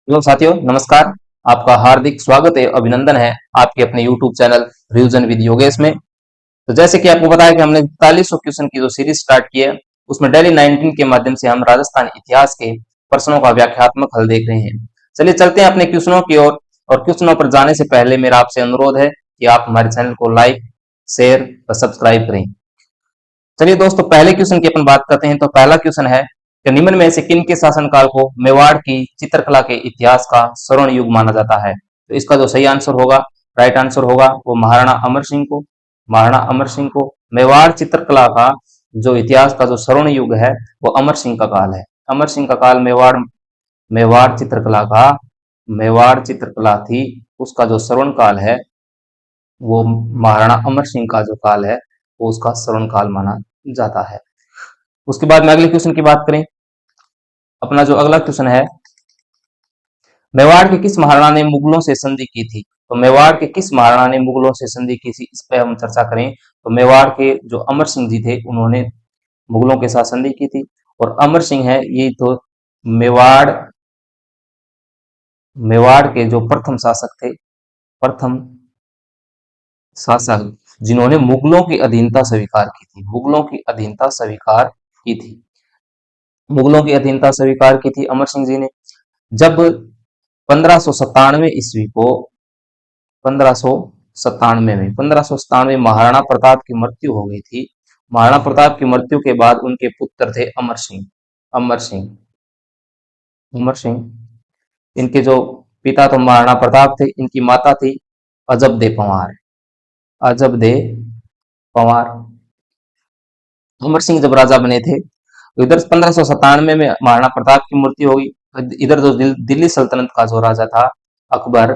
Hello साथियों, नमस्कार। आपका हार्दिक स्वागत है, अभिनंदन है आपके अपने YouTube channel revision with Yogesh में। तो जैसे कि आपको पता है कि हमने 4100 क्वेश्चन की जो सीरीज स्टार्ट की है, उसमें डेली 19 के माध्यम से हम राजस्थान इतिहास के प्रश्नों का व्याख्यात्मक हल देख रहे हैं। चलिए चलते हैं अपने क्वेश्चनों की ओर। और क्वेश्चनों पर जाने से पहले मेरा आपसे अनुरोध है कि आप हमारे चैनल को लाइक, शेयर और सब्सक्राइब करें। चलिए दोस्तों, पहले क्वेश्चन की अपन बात करते हैं। तो पहला क्वेश्चन है कि निम्न में से किन के शासनकाल को मेवाड़ की चित्रकला के इतिहास का स्वर्ण युग माना जाता है? तो इसका जो सही आंसर होगा, राइट आंसर होगा, वो महाराणा अमर सिंह को मेवाड़ चित्रकला का जो इतिहास का जो स्वर्ण युग है वो अमर सिंह का काल है। अमर सिंह का काल मेवाड़ चित्रकला का मेवाड़ चित्रकला थी, उसका जो स्वर्ण काल है वो महाराणा अमर सिंह का जो काल है वो उसका स्वर्ण काल माना जाता है। उसके बाद में अगले क्वेश्चन की बात करें। अपना जो अगला क्वेश्चन है, मेवाड़ के किस महाराणा ने मुगलों से संधि की थी? तो मेवाड़ के किस महाराणा ने मुगलों से संधि की थी, इस पे हम चर्चा करें। तो मेवाड़ के जो अमर सिंह जी थे, उन्होंने मुगलों के साथ संधि की थी। और अमर सिंह है ये तो मेवाड़ मेवाड़ के जो प्रथम शासक थे, प्रथम शासक जिन्होंने मुगलों की अधीनता स्वीकार की थी, मुगलों की अधीनता स्वीकार की थी, मुगलों की अधीनता स्वीकार की थी अमर सिंह जी ने। जब 1597 ईस्वी को 1597 में महाराणा प्रताप की मृत्यु हो गई थी। महाराणा प्रताप की मृत्यु के बाद उनके पुत्र थे अमर सिंह अमर सिंह। इनके जो पिता तो महाराणा प्रताप थे, इनकी माता थी अजब दे पंवार। अजब दे पंवार। अमर सिंह जब राजा बने थे तो इधर 1597 में महाराणा प्रताप की मृत्यु होगी। इधर जो दिल्ली सल्तनत का जो राजा था अकबर,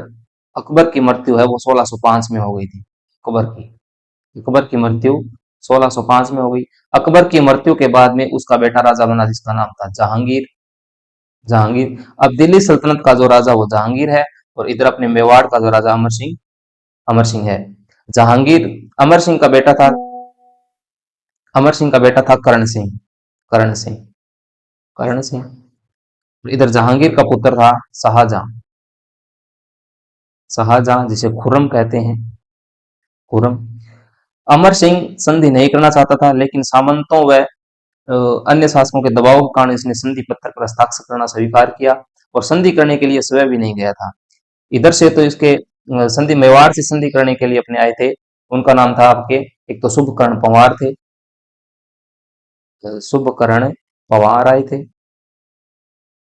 अकबर की मृत्यु है वो 1605 में हो गई थी। अकबर की मृत्यु 1605 में हो गई। अकबर की मृत्यु के बाद में उसका बेटा राजा बना जिसका नाम था जहांगीर। जहांगीर अब दिल्ली सल्तनत का जो राजा वो जहांगीर है, और इधर अपने मेवाड़ का जो राजा अमर सिंह है। जहांगीर अमर सिंह का बेटा था अमर सिंह का बेटा था करण सिंह करण सिंह। इधर जहांगीर का पुत्र था शाहजहां। शाहजहां जिसे खुर्रम कहते हैं, खुर्रम। अमर सिंह संधि नहीं करना चाहता था, लेकिन सामंतों व अन्य शासकों के दबाव के कारण इसने संधि पत्र पर हस्ताक्षर करना स्वीकार किया, और संधि करने के लिए स्वयं भी नहीं गया था। इधर से तो इसके संधि मेवाड़ से संधि करने के लिए अपने आए थे। उनका नाम था आपके, एक तो शुभकर्ण पंवार थे, शुभकर्ण पंवार आए थे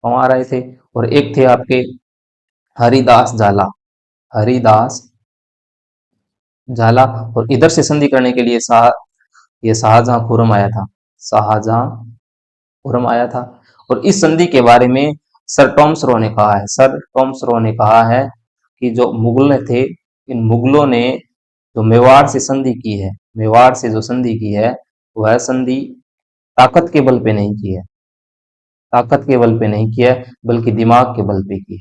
पंवार आए थे। और एक थे आपके हरिदास झाला, हरिदास झाला। और इधर से संधि करने के लिए ये शाहजहां खुर्रम आया था, शाहजहां खुर्रम आया था। और इस संधि के बारे में सर टॉम्स रो ने कहा है कि जो मुगल थे, इन मुगलों ने जो मेवाड़ से संधि की है, मेवाड़ से जो संधि की है, वह संधि ताकत के बल पे नहीं की है, ताकत के बल पे नहीं किया है, बल्कि दिमाग के बल पे की है।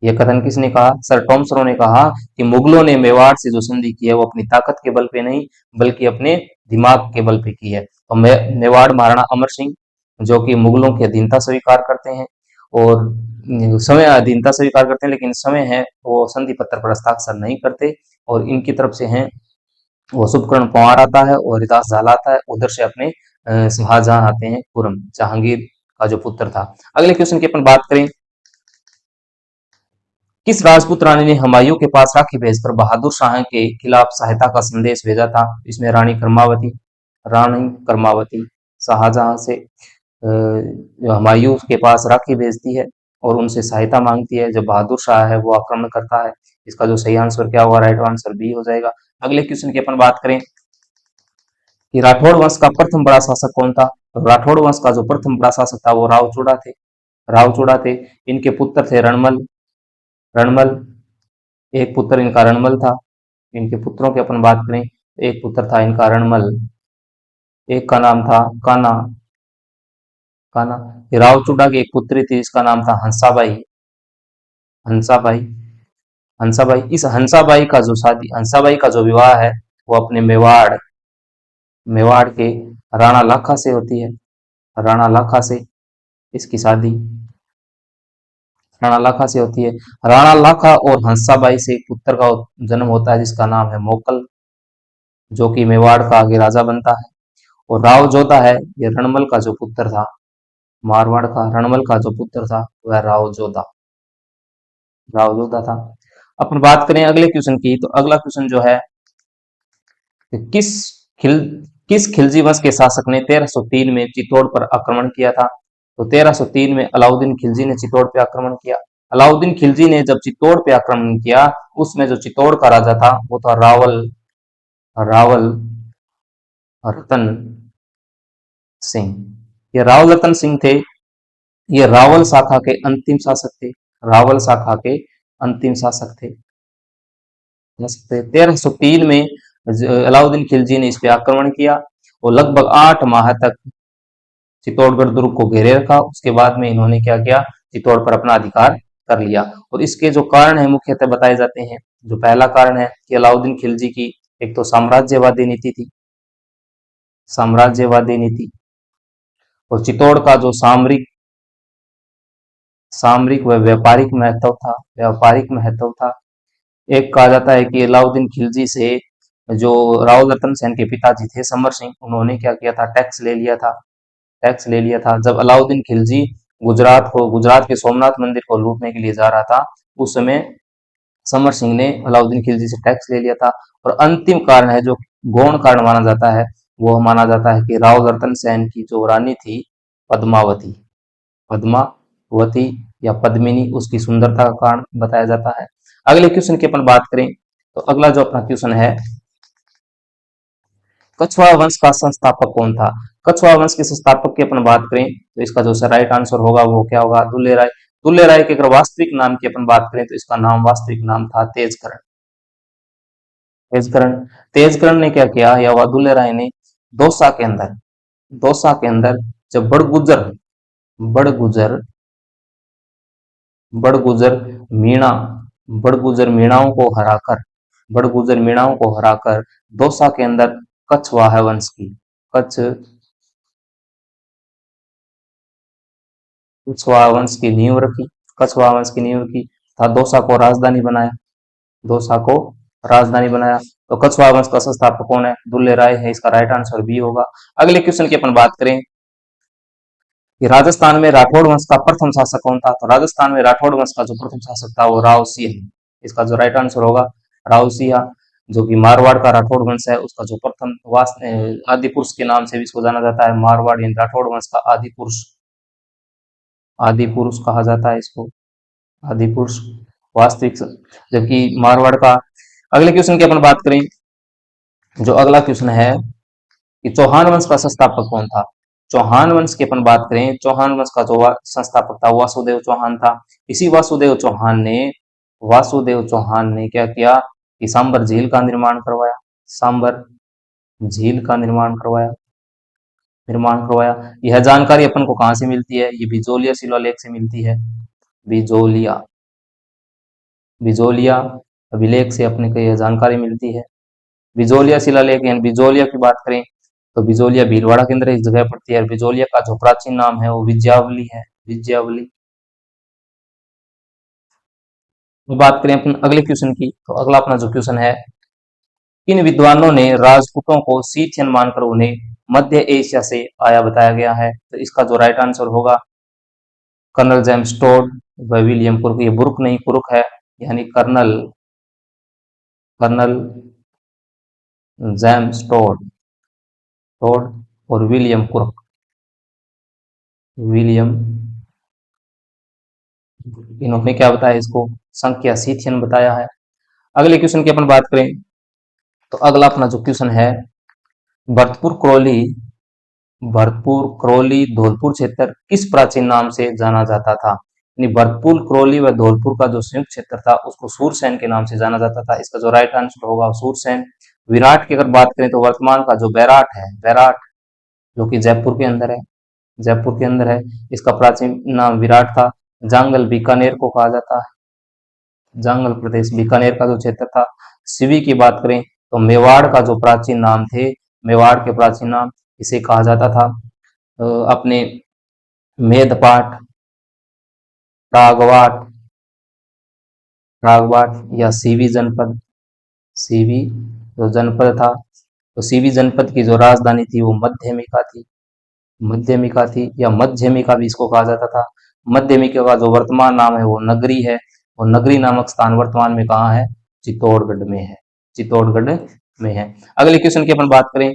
यह कथन किसने कहा? सर टॉम्स रो ने कहा कि मुगलों ने मेवाड़ से जो संधि की है वो अपनी ताकत के बल पे नहीं, बल्कि अपने दिमाग के बल पे की है। और मेवाड़ महाराणा अमर सिंह जो कि मुगलों की अधीनता स्वीकार करते हैं, और समय अधीनता स्वीकार करते हैं, लेकिन समय है वो संधि पत्र पर हस्ताक्षर नहीं करते। और इनकी तरफ से हैं वो शुभकर्ण पंवार आता है और हरिदास झाला आता है। उधर से अपने शाहजहां आते हैं, खुर्रम, जहांगीर का जो पुत्र था। अगले क्वेश्चन की अपन बात करें। किस राजपूत रानी ने हुमायूं के पास राखी भेजकर बहादुर शाह के खिलाफ सहायता का संदेश भेजा था? इसमें रानी कर्मावती शाहजहां से हुमायूं के पास राखी भेजती है और उनसे सहायता मांगती है जब बहादुर शाह है वो आक्रमण करता है। इसका जो सही आंसर क्या होगा? राइट आंसर बी हो जाएगा। अगले क्वेश्चन की अपन बात करें कि राठौड़ वंश का प्रथम बड़ा शासक कौन था? तो राठौड़ वंश का जो प्रथम बड़ा शासक था वो रावचूड़ा थे। इनके पुत्र थे रणमल। एक पुत्र इनका रणमल था। इनके पुत्रों की अपन बात करें, एक पुत्र था इनका रणमल, एक का नाम था काना। काना। रावचूड़ा की एक पुत्री थी, इसका नाम था हंसाबाई। हंसाबाई का जो विवाह है वो अपने मेवाड़ के राणा लाखा से होती है। राणा लाखा से इसकी शादी राणा लाखा से होती है। राणा लाखा और हंसाबाई से एक पुत्र का जन्म होता है जिसका नाम है मोकल, जो कि मेवाड़ का आगे राजा बनता है। और राव जोधा है, ये रणमल का जो पुत्र था, मारवाड़ का रणमल का जो पुत्र था वह राव जोधा था। अपन बात करें अगले क्वेश्चन की, तो अगला क्वेश्चन जो है कि खिल किस खिलजी वंश के शासक ने 1303 में चित्तौड़ पर आक्रमण किया था? तो 1303 में अलाउद्दीन खिलजी ने चित्तौड़ पे आक्रमण किया। अलाउद्दीन खिलजी ने जब चित्तौड़ पे आक्रमण किया, उसमें जो चित्तौड़ का राजा था वो था रावल रतन सिंह। ये रावल रतन सिंह थे, ये रावल शाखा के अंतिम शासक थे। रावल शाखा के अंतिम शासक थे। 1303 में अलाउद्दीन खिलजी ने इस पे आक्रमण किया और लगभग 8 माह तक चित्तौड़गढ़ दुर्ग को घेरे रखा। उसके बाद में इन्होंने क्या किया, चित्तौड़ पर अपना अधिकार कर लिया। और इसके जो कारण है मुख्यतः बताए जाते हैं। जो पहला कारण है कि अलाउद्दीन खिलजी की एक तो साम्राज्यवादी नीति थी, साम्राज्यवादी नीति, और चित्तौड़ का जो सामरिक व व्यापारिक महत्व था, व्यापारिक महत्व था। एक कहा जाता है कि अलाउद्दीन खिलजी से जो रावल रतन सेन के पिताजी थे समर सिंह, उन्होंने क्या किया था, टैक्स ले लिया था। टैक्स ले लिया था जब अलाउद्दीन खिलजी गुजरात के सोमनाथ मंदिर को लूटने के लिए जा रहा था, उस समय समर सिंह ने अलाउद्दीन खिलजी से टैक्स ले लिया था। और अंतिम कारण है जो गौण कारण माना जाता है, वो माना जाता है कि राव रतन सेन की जो रानी थी पद्मावती, पद्मावती या पद्मिनी, उसकी सुंदरता का कारण बताया जाता है। अगले क्वेश्चन की अपन बात करें, तो अगला जो अपना क्वेश्चन है, कछवाहा वंश का संस्थापक कौन था? कछवाहा वंश के संस्थापक की अपन बात करें तो इसका जो राइट आंसर होगा वो क्या होगा, दुल्ले राय। दुल्ले राय के अगर वास्तविक नाम की अपन बात करें तो इसका नाम वास्तविक नाम था तेजकरण। तेजकरण तेजकरण ने क्या किया, या वह दुल्ले राय ने दौसा के अंदर जब बड़गुजर बड़गुजर मीणा बड़गुजर मीणाओं को हराकर दौसा के अंदर कछवाहा वंश की कच्छ कछवाहा वंश की नींव रखी। कछवाहा वंश की नींव रखी तथा दौसा को राजधानी बनाया। तो कछवाहा वंश का संस्थापक कौन है, दुल्ले राय है। इसका राइट आंसर बी होगा। अगले क्वेश्चन की अपन बात करें कि राजस्थान में राठौड़ वंश का प्रथम शासक कौन था? तो राजस्थान में राठौड़ वंश का जो प्रथम शासक था वो राव सिंह है। इसका जो राइट आंसर होगा राव सिंह, जो कि मारवाड़ का राठौड़ वंश है, उसका जो प्रथम आदि पुरुष के नाम से भी इसको जाना जाता है। मारवाड़ यानी राठौड़ वंश का आदि पुरुष कहा जाता है इसको, आदि पुरुष वास्तविक। जबकि मारवाड़ का, अगले क्वेश्चन की अपन बात करें, जो अगला क्वेश्चन है कि चौहान वंश का संस्थापक कौन था? चौहान वंश की अपन बात करें, चौहान वंश का जो संस्थापक था वासुदेव चौहान था। इसी वासुदेव चौहान ने क्या किया कि सांबर झील का निर्माण करवाया। सांबर झील का निर्माण करवाया। यह जानकारी अपन को कहां से मिलती है, ये बिजोलिया शिलालेख से मिलती है। बिजोलिया अभिलेख से अपने को यह जानकारी मिलती है। बिजोलिया शिलालेख यानी बिजोलिया की बात करें तो बिजोलिया भीलवाड़ा के अंदर एक जगह पड़ती है। बिजोलिया का जो प्राचीन नाम है वो विज्ञावली है, विज्ञावली। तो बात करें अपन अगले क्वेश्चन की, तो अगला अपना जो क्वेश्चन है, किन विद्वानों ने राजपूतों को सीथियन मानकर उन्हें मध्य एशिया से आया बताया गया है? तो इसका जो राइट आंसर होगा कर्नल जेम्स टोड व विलियम कुरुक। ये बुरुक नहीं कुरुक है, यानी कर्नल जेम्स टोड और विलियम कुरुक। इन्होंने क्या बताया, इसको संख्या सीथियन बताया है। अगले क्वेश्चन की अपन बात करें तो अगला अपना जो क्वेश्चन है, भरतपुर क्रोली धौलपुर क्षेत्र किस प्राचीन नाम से जाना जाता था? यानी भरतपुर क्रोली व धौलपुर का जो संयुक्त क्षेत्र था उसको सूरसेन के नाम से जाना जाता था। इसका जो राइट आंसर होगा सूरसेन। विराट की अगर बात करें तो वर्तमान का जो बैराट जो कि जयपुर के अंदर है, इसका प्राचीन नाम विराट था। जांगल बीकानेर को कहा जाता है, जांगल प्रदेश बीकानेर का जो क्षेत्र था। सिवी की बात करें तो मेवाड़ का जो प्राचीन नाम थे, मेवाड़ के प्राचीन नाम इसे कहा जाता था अपने मेदपाट, प्रागवाट, रागबाट या सीवी जनपद, सीवी जो जनपद था, तो सीवी जनपद की जो राजधानी थी वो मध्यमिका थी, मध्यमिका थी या मध्यमिका भी इसको कहा जाता था। मध्यमिका का जो वर्तमान नाम है वो नगरी है, और नगरी नामक स्थान वर्तमान में कहाँ है? चित्तौड़गढ़ में है, चित्तौड़गढ़ में है। अगले क्वेश्चन की अपन बात करें,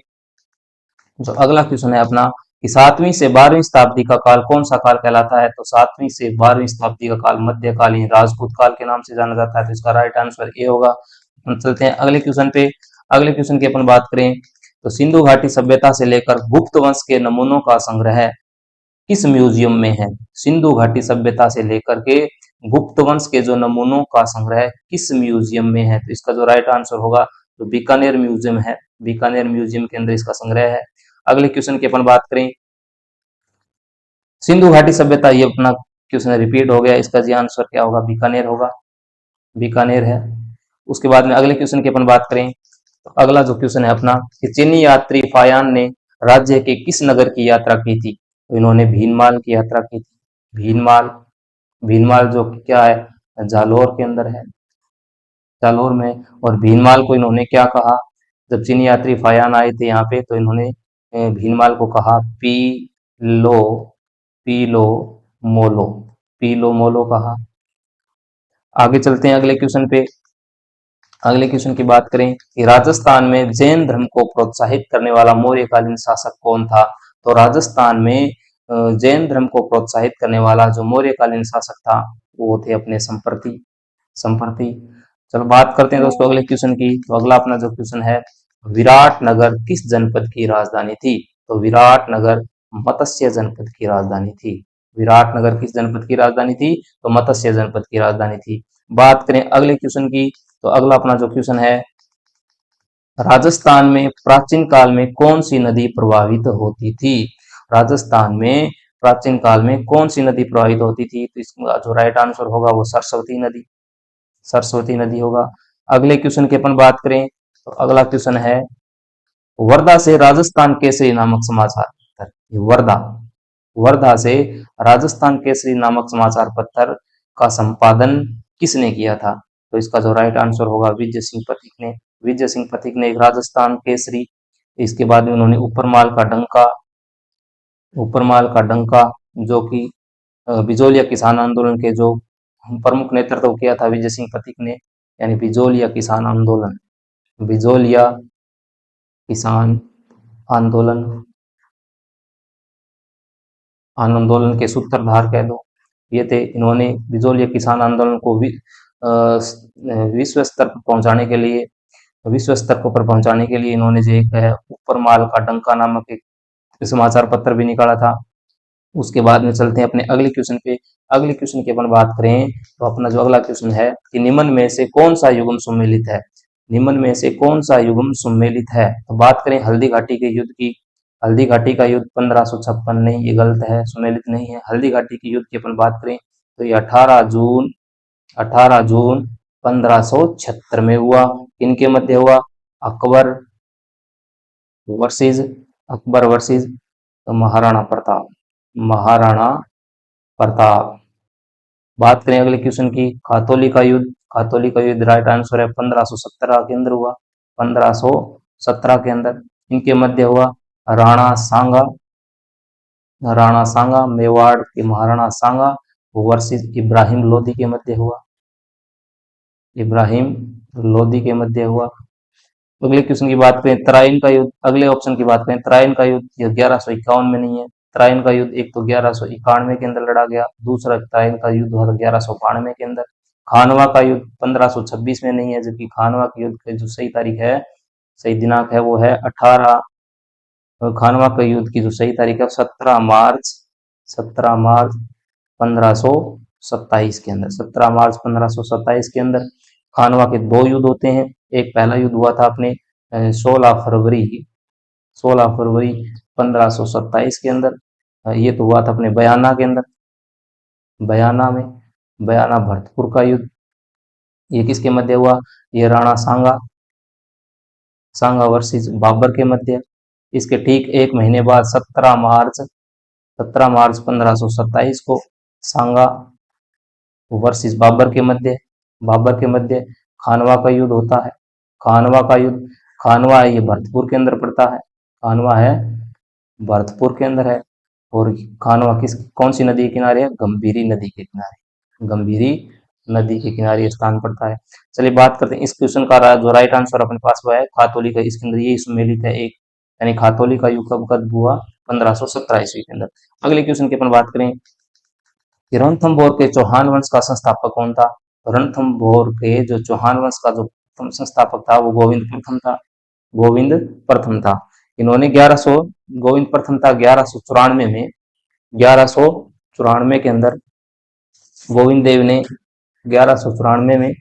जो अगला क्वेश्चन है अपना कि 7वीं से 12वीं शताब्दी का काल कौन सा काल कहलाता है? तो 7वीं से 12वीं शताब्दी का काल मध्यकालीन राजपूत काल के नाम से जाना जाता है, तो इसका राइट आंसर ए होगा। हम चलते हैं अगले क्वेश्चन पे। अगले क्वेश्चन की अपन बात करें तो सिंधु घाटी सभ्यता से लेकर गुप्त वंश के नमूनों का संग्रह किस म्यूजियम में है? सिंधु घाटी सभ्यता से लेकर के गुप्त वंश के जो नमूनों का संग्रह किस म्यूजियम में है? तो इसका जो राइट आंसर होगा तो बीकानेर म्यूजियम है, बीकानेर म्यूजियम के अंदर इसका संग्रह है। अगले क्वेश्चन की अपन बात करें, सिंधु घाटी सभ्यता, ये अपना क्वेश्चन रिपीट हो गया, इसका जी आंसर क्या होगा? बीकानेर होगा, बीकानेर है। उसके बाद में अगले क्वेश्चन की अपन बात करें तो अगला जो क्वेश्चन है अपना कि चीनी यात्री फायान ने राज्य के किस नगर की यात्रा की थी? तो इन्होंने भीनमाल की यात्रा की थी, भीनमाल, भीनमाल जो कि क्या है? जालौर के अंदर है, जालौर में। और भीनमाल को इन्होंने क्या कहा? जब चीनी यात्री फायान आए थे यहाँ पे तो इन्होंने भीनमाल को कहा पी लो, पी लो मोलो, पी लो मोलो कहा। आगे चलते हैं अगले क्वेश्चन पे। अगले क्वेश्चन की बात करें कि राजस्थान में जैन धर्म को प्रोत्साहित करने वाला मौर्यकालीन शासक कौन था? तो राजस्थान में जैन धर्म को प्रोत्साहित करने वाला जो मौर्यकालीन शासक था वो थे अपने संप्रति, संप्रति। चलो बात करते हैं दोस्तों अगले क्वेश्चन की। तो अगला अपना जो क्वेश्चन है, विराटनगर किस जनपद की राजधानी थी? तो विराटनगर मत्स्य जनपद की राजधानी थी, विराटनगर किस जनपद की राजधानी थी? तो मत्स्य जनपद की राजधानी थी। बात करें अगले क्वेश्चन की, तो अगला अपना जो क्वेश्चन है, राजस्थान में प्राचीन काल में कौन सी नदी प्रवाहित होती थी? राजस्थान में प्राचीन काल में कौन सी नदी प्रवाहित होती थी? तो इसका जो राइट आंसर होगा वो सरस्वती नदी, सरस्वती नदी होगा। अगले क्वेश्चन की अपन बात करें तो अगला क्वेश्चन है, वर्धा से राजस्थान केसरी नामक समाचार पत्र, वर्धा, वर्धा से राजस्थान केसरी नामक समाचार पत्र का संपादन किसने किया था? तो इसका जो राइट आंसर होगा विजय सिंह पथिक ने, विजय सिंह पथिक ने एक राजस्थान केसरी, इसके बाद में उन्होंने ऊपरमाल का डंका, ऊपरमाल का डंका जो कि बिजोलिया किसान आंदोलन के जो प्रमुख नेतृत्व किया था विजय सिंह पथिक ने, यानी बिजोलिया किसान आंदोलन, बिजोलिया किसान आंदोलन, आंदोलन के सूत्रधार कह दो ये थे। इन्होंने बिजोलिया किसान आंदोलन को विश्व स्तर पर पहुंचाने के लिए, विश्व स्तर पर पहुंचाने के लिए इन्होंने जो एक है ऊपरमाल का डंका नामक एक समाचार पत्र भी निकाला था। उसके बाद में चलते हैं अपने अगले क्वेश्चन पे। अगले क्वेश्चन की अपन बात करें तो अपना जो अगला क्वेश्चन है कि निम्न में से कौन सा युग्म सम्मिलित है? निम्न में से कौन सा युग्म सम्मिलित है? तो बात करें हल्दी घाटी के युद्ध की, हल्दी घाटी का युद्ध 1556, नहीं ये गलत है, सम्मिलित नहीं है। हल्दी घाटी के युद्ध की अपन बात करें तो ये 18 जून 1576 में हुआ। किनके मध्य हुआ? Akbar versus, Akbar versus Maharana Pratap, Maharana Pratap. बात करें अगले क्वेश्चन की, खातौली का युद्ध, खातौली का युद्ध राइट आंसर है 1517 के अंदर हुआ, 1517 के अंदर। इनके मध्य हुआ राणा सांगा, राणा सांगा, मेवाड़ के महाराणा सांगा वर्सेस इब्राहिम लोदी के मध्य हुआ, इब्राहिम लोदी के मध्य हुआ। अगले क्वेश्चन की बात करें तराइन का युद्ध, अगले ऑप्शन की बात करें तराइन का युद्ध, ये 1151 में नहीं है। तराइन का युद्ध एक तो 1191 के अंदर लड़ा गया, दूसरा तराइन का युद्ध हुआ 1192 के अंदर। खानवा का युद्ध 1526 में नहीं है, जबकि खानवा के युद्ध की जो सही तारीख है, सही दिनांक है वो है 18, खानवा के युद्ध की जो सही तारीख है 17 मार्च, 17 मार्च 1527 के अंदर, 17 मार्च 1527 के अंदर। खानवा के दो युद्ध होते हैं, एक पहला युद्ध हुआ था अपने 16 फरवरी 1527 के अंदर, ये तो हुआ था अपने बयाना के अंदर, बयाना में, बयाना भरतपुर का युद्ध। ये किसके मध्य हुआ? ये राणा सांगा, सांगा वर्सेस बाबर के मध्य। इसके ठीक एक महीने बाद 17 मार्च 1527 को सांगा वर्सेस बाबर के मध्य बाबर के मध्य खानवा का युद्ध होता है। खानवा का युद्ध, खानवा है ये भरतपुर के अंदर पड़ता है, खानवा है भरतपुर के अंदर है। और खानवा किस कौन सी नदी के किनारे है? गंभीरी नदी के किनारे, गंभीरी नदी के किनारे ये स्थान पड़ता है। चलिए बात करते हैं इस क्वेश्चन का जो राइट आंसर अपने पास हुआ है खातोली का, इसके अंदर ये सुमेलित है एक, यानी खातोली का युग कब हुआ? 1517 ईस्वी के अंदर। अगले क्वेश्चन की अपन बात करें कि रणथंभौर के चौहान वंश का संस्थापक कौन था? रणथंभौर के जो चौहान वंश का जो संस्थापक था वो गोविंद प्रथम था, गोविंद प्रथम था। इन्होंने 1100 गोविंद प्रथम था 1194 में, 1194 के अंदर गोविंद देव ने 1194 में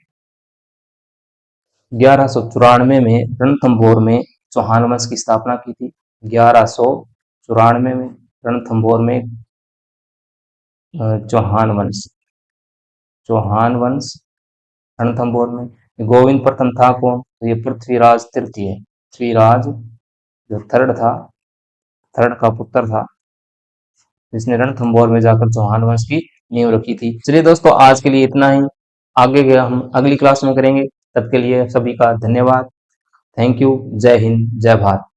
1194 में रणथंभौर में चौहान वंश की स्थापना की थी। 1194 में रणथंभौर में चौहान वंश, चौहान वंश रणथंभौर में। गोविंद प्रथम था कौन? तो ये पृथ्वीराज तृतीय, पृथ्वीराज जो थर्ड का पुत्र था, जिसने रणथंभौर में जाकर चौहान वंश की नींव रखी थी। चलिए दोस्तों आज के लिए इतना ही, आगे के हम अगली क्लास में करेंगे। तब के लिए सभी का धन्यवाद। Thank you. जय हिंद, जय भारत।